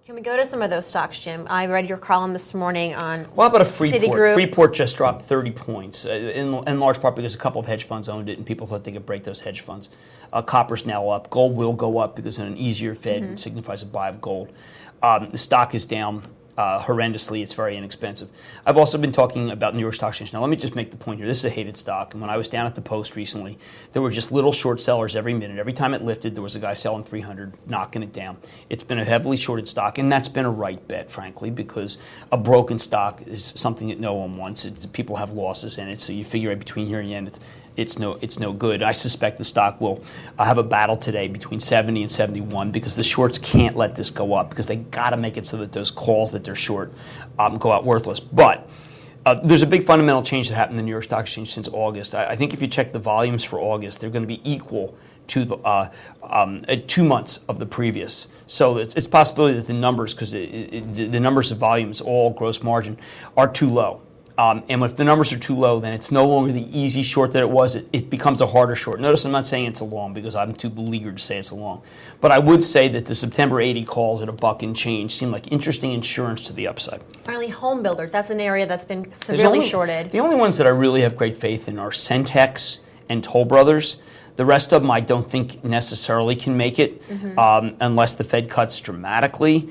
Can we go to some of those stocks, Jim? I read your column this morning on Well, how about a Freeport? Citigroup. Freeport just dropped 30 points, in large part because a couple of hedge funds owned it, and people thought they could break those hedge funds. Copper's now up. Gold will go up because an easier Fed signifies a buy of gold. The stock is down horrendously. It's very inexpensive. I've also been talking about New York Stock Exchange. Now, let me just make the point here. This is a hated stock. And when I was down at the Post recently, there were just little short sellers every minute. Every time it lifted, there was a guy selling 300, knocking it down. It's been a heavily shorted stock, and that's been a right bet, frankly, because a broken stock is something that no one wants. People have losses in it, so you figure right between here and the end, it's no good. I suspect the stock will have a battle today between 70 and 71 because the shorts can't let this go up because they got to make it so that those calls that they're short go out worthless. But there's a big fundamental change that happened in the New York Stock Exchange since August. I think if you check the volumes for August, they're going to be equal to the 2 months of the previous. So it's a possibility that the numbers, because the numbers of volumes, all gross margin, are too low. And if the numbers are too low, then it's no longer the easy short that it was. It becomes a harder short. Notice I'm not saying it's a long because I'm too beleaguered to say it's a long. But I would say that the September 80 calls at $1 and change seem like interesting insurance to the upside. Finally, home builders. That's an area that's been severely shorted. The only ones that I really have great faith in are Centex and Toll Brothers. The rest of them I don't think necessarily can make it unless the Fed cuts dramatically.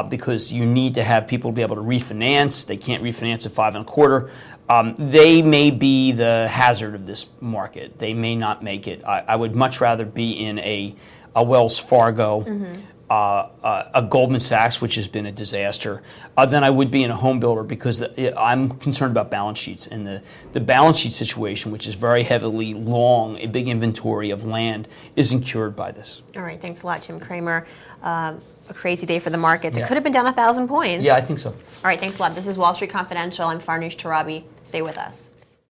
Because you need to have people be able to refinance. They can't refinance at 5 1/4. They may be the hazard of this market. They may not make it. I would much rather be in a Wells Fargo, a Goldman Sachs, which has been a disaster, than I would be in a home builder because I'm concerned about balance sheets. And the balance sheet situation, which is very heavily long, a big inventory of land, isn't cured by this. All right, thanks a lot, Jim Cramer. A crazy day for the markets. It could have been down 1,000 points. Yeah, I think so. All right, thanks a lot. This is Wall Street Confidential. I'm Farnoosh Torabi. Stay with us.